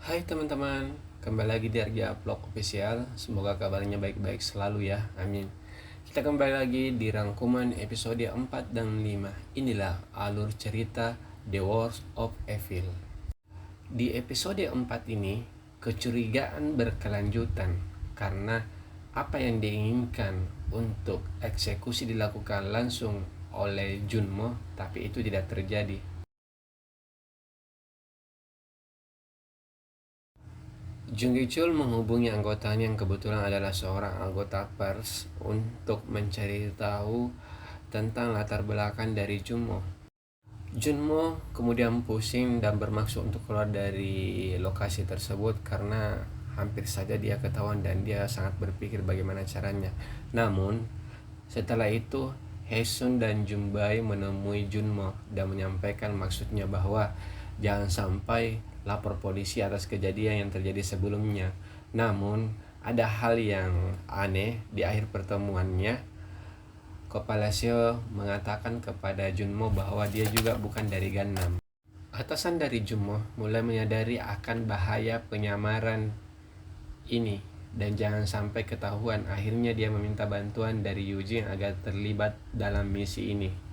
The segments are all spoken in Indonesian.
Hai teman-teman, kembali lagi di Arja Vlog Official. Semoga kabarnya baik-baik selalu ya, amin. Kita kembali lagi di rangkuman episode 4 dan 5. Inilah alur cerita The Wars of Evil. Di episode 4 ini, kecurigaan berkelanjutan karena apa yang diinginkan untuk eksekusi dilakukan langsung oleh Junmo, tapi itu tidak terjadi. Jung Gi-chul menghubungi anggotanya yang kebetulan adalah seorang anggota pers untuk mencari tahu tentang latar belakang dari Junmo. Junmo kemudian pusing dan bermaksud untuk keluar dari lokasi tersebut karena hampir saja dia ketahuan dan dia sangat berpikir bagaimana caranya. Namun, setelah itu Haesun dan Jumbai menemui Junmo dan menyampaikan maksudnya bahwa jangan sampai lapor polisi atas kejadian yang terjadi sebelumnya. Namun, ada hal yang aneh di akhir pertemuannya. Kepala Seo mengatakan kepada Junmo bahwa dia juga bukan dari Gangnam. Atasan dari Junmo mulai menyadari akan bahaya penyamaran ini dan jangan sampai ketahuan. Akhirnya dia meminta bantuan dari Eugene agar terlibat dalam misi ini.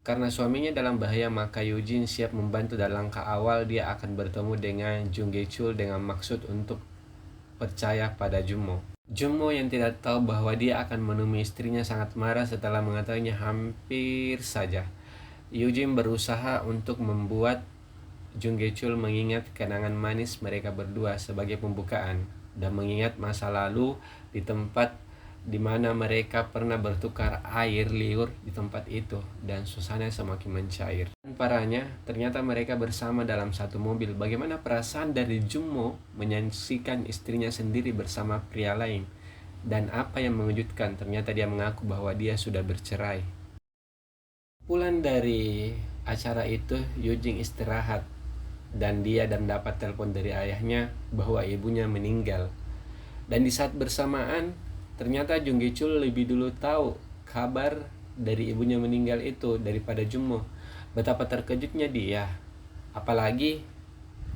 Karena suaminya dalam bahaya, maka Eugene siap membantu. Dan langkah awal dia akan bertemu dengan Jung Gi-chul dengan maksud untuk percaya pada Junmo. Junmo yang tidak tahu bahwa dia akan menemui istrinya sangat marah setelah mengetahuinya hampir saja. Eugene berusaha untuk membuat Jung Gi-chul mengingat kenangan manis mereka berdua sebagai pembukaan dan mengingat masa lalu di tempat di mana mereka pernah bertukar air liur di tempat itu dan suasana semakin mencair. Dan parahnya, ternyata mereka bersama dalam satu mobil. Bagaimana perasaan dari Junmo menyaksikan istrinya sendiri bersama pria lain? Dan apa yang mengejutkan, ternyata dia mengaku bahwa dia sudah bercerai. Pulang dari acara itu, Yujing istirahat dan dia dapat telepon dari ayahnya bahwa ibunya meninggal. Dan di saat bersamaan, ternyata Jung Gi-chul lebih dulu tahu kabar dari ibunya meninggal itu daripada Junmo. Betapa terkejutnya dia. Apalagi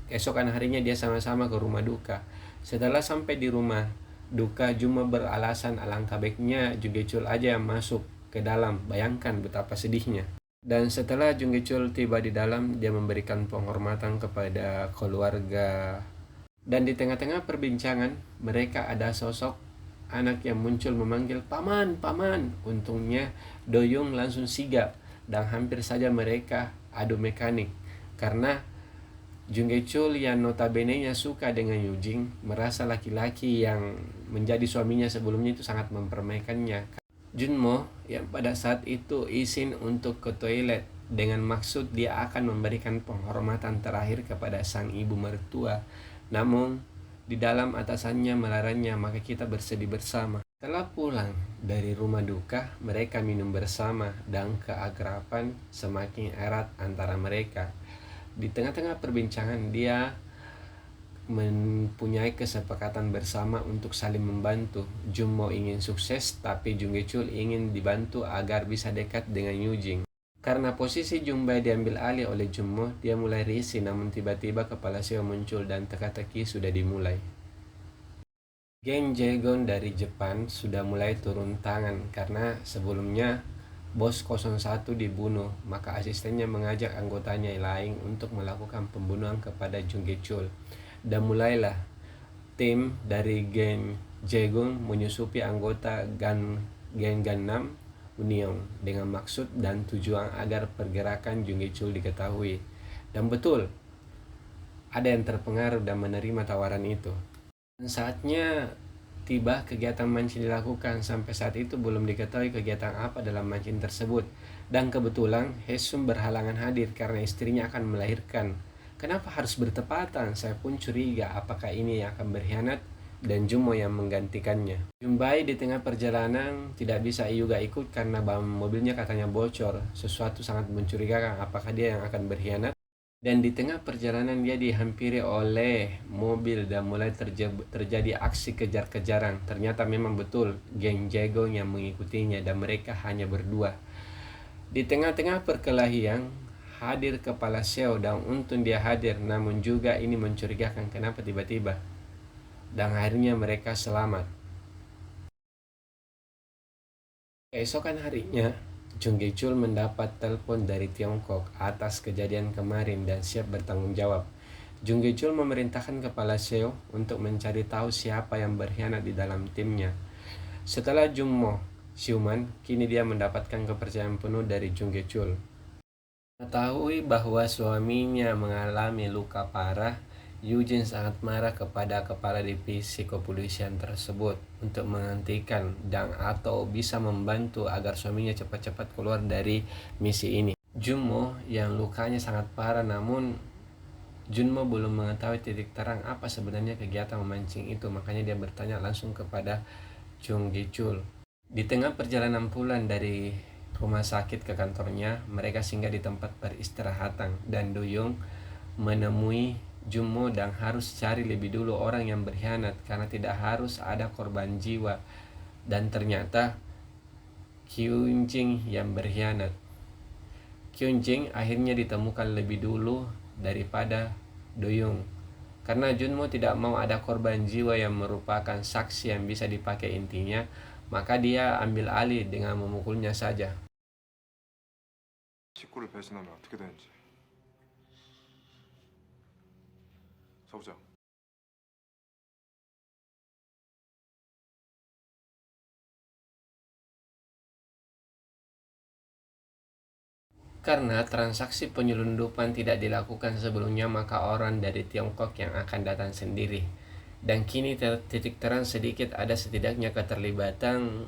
keesokan harinya dia sama-sama ke rumah duka. Setelah sampai di rumah duka, Junmo beralasan alangkah baiknya Jung Gi-chul aja yang masuk ke dalam. Bayangkan betapa sedihnya. Dan setelah Jung Gi-chul tiba di dalam, dia memberikan penghormatan kepada keluarga. Dan di tengah-tengah perbincangan, mereka ada sosok anak yang muncul memanggil, "Paman, paman." Untungnya Doyong langsung sigap dan hampir saja mereka adu mekanik. Karena Jung Gi-chul yang notabene-nya suka dengan Yujing merasa laki-laki yang menjadi suaminya sebelumnya itu sangat mempermainkannya. Junmo yang pada saat itu izin untuk ke toilet dengan maksud dia akan memberikan penghormatan terakhir kepada sang ibu mertua. Namun di dalam atasannya melarangnya, maka kita bersedih bersama. Setelah pulang dari rumah duka, mereka minum bersama dan keakraban semakin erat antara mereka. Di tengah-tengah perbincangan dia mempunyai kesepakatan bersama untuk saling membantu. Junmo ingin sukses, tapi Jung Gi-chul ingin dibantu agar bisa dekat dengan Yujing. Karena posisi Jumbai diambil alih oleh Junmo, dia mulai risih, namun tiba-tiba kepala Seo muncul dan teka-teki sudah dimulai. Geng Jaegon dari Jepang sudah mulai turun tangan karena sebelumnya Bos 01 dibunuh, maka asistennya mengajak anggotanya lain untuk melakukan pembunuhan kepada Jung Gi-chul. Dan mulailah tim dari Geng Jaegon menyusupi anggota Geng Gangnam Union dengan maksud dan tujuan agar pergerakan Jung Gi-chul diketahui. Dan betul, ada yang terpengaruh dan menerima tawaran itu. Dan saatnya tiba kegiatan mancing dilakukan. Sampai saat itu belum diketahui kegiatan apa dalam mancing tersebut. Dan kebetulan Haesun berhalangan hadir karena istrinya akan melahirkan. Kenapa harus bertepatan? Saya pun curiga apakah ini yang akan berkhianat dan Junmo yang menggantikannya. Jumbai di tengah perjalanan tidak bisa juga ikut karena ban mobilnya katanya bocor. Sesuatu sangat mencurigakan, apakah dia yang akan berkhianat? Dan di tengah perjalanan dia dihampiri oleh mobil dan mulai terjadi aksi kejar-kejaran. Ternyata memang betul geng Jaegon yang mengikutinya dan mereka hanya berdua. Di tengah-tengah perkelahian, hadir kepala Seo dan untung dia hadir, namun juga ini mencurigakan kenapa tiba-tiba. Dan akhirnya mereka selamat. Keesokan harinya, Jung Gi-chul mendapat telepon dari Tiongkok atas kejadian kemarin dan siap bertanggung jawab. Jung Gi-chul memerintahkan kepala Seo untuk mencari tahu siapa yang berkhianat di dalam timnya. Setelah Jummo siuman, kini dia mendapatkan kepercayaan penuh dari Jung Gi-chul. Mengetahui bahwa suaminya mengalami luka parah, Eugene sangat marah kepada kepala divisi kepolisian tersebut untuk menghentikan dan atau bisa membantu agar suaminya cepat-cepat keluar dari misi ini. Junmo yang lukanya sangat parah, namun Junmo belum mengetahui titik terang apa sebenarnya kegiatan memancing itu, makanya dia bertanya langsung kepada Jung Gi-chul. Di tengah perjalanan pulang dari rumah sakit ke kantornya, mereka singgah di tempat peristirahatan dan Doyoung menemui Junmo dan harus cari lebih dulu orang yang berkhianat karena tidak harus ada korban jiwa. Dan ternyata Kyunjin yang berkhianat. Kyunjin akhirnya ditemukan lebih dulu daripada Doyoung. Karena Junmo tidak mau ada korban jiwa yang merupakan saksi yang bisa dipakai intinya, maka dia ambil alih dengan memukulnya saja. 식구를 배신하면 어떻게 되는지. 서부장. Karena transaksi penyelundupan tidak dilakukan sebelumnya, maka orang dari Tiongkok yang akan datang sendiri. Dan kini titik terang sedikit ada setidaknya keterlibatan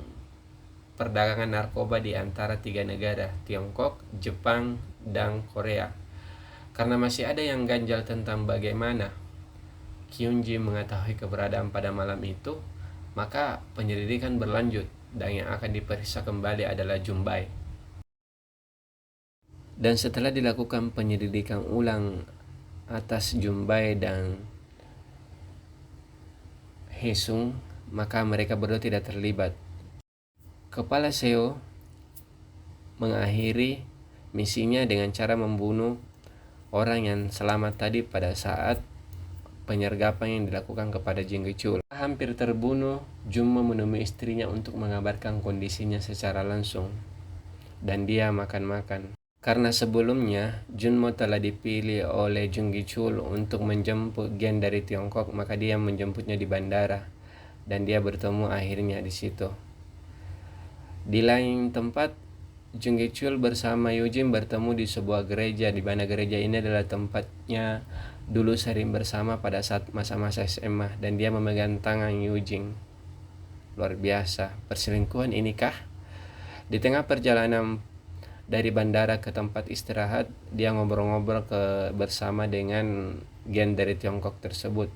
perdagangan narkoba di antara 3 negara, Tiongkok, Jepang, dan Korea. Karena masih ada yang ganjal tentang bagaimana Kyunjin mengetahui keberadaan pada malam itu, maka penyelidikan berlanjut dan yang akan diperiksa kembali adalah Jumbai. Dan setelah dilakukan penyelidikan ulang atas Jumbai dan Hesung, maka mereka berdua tidak terlibat. Kepala Seo mengakhiri misinya dengan cara membunuh orang yang selamat tadi pada saat penyergapan yang dilakukan kepada Jung Gi-chul. Hampir terbunuh, Junmo menemui istrinya untuk mengabarkan kondisinya secara langsung. Dan dia makan-makan. Karena sebelumnya Junmo telah dipilih oleh Jung Gi-chul untuk menjemput Gen dari Tiongkok, maka dia menjemputnya di bandara dan dia bertemu akhirnya di situ. Di lain tempat, Jung Gi-chul bersama Eugene bertemu di sebuah gereja, di mana gereja ini adalah tempatnya dulu sering bersama pada saat masa-masa SMA, dan dia memegang tangan Eugene. Luar biasa, perselingkuhan inikah? Di tengah perjalanan dari bandara ke tempat istirahat, dia ngobrol-ngobrol bersama dengan Gen dari Tiongkok tersebut.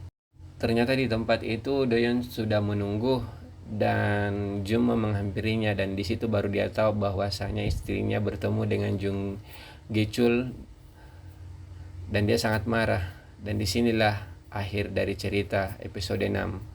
Ternyata di tempat itu Doyeon sudah menunggu dan Junmo menghampirinya, dan di situ baru dia tahu bahwasanya istrinya bertemu dengan Jung Gi-chul dan dia sangat marah. Dan disinilah akhir dari cerita episode 6.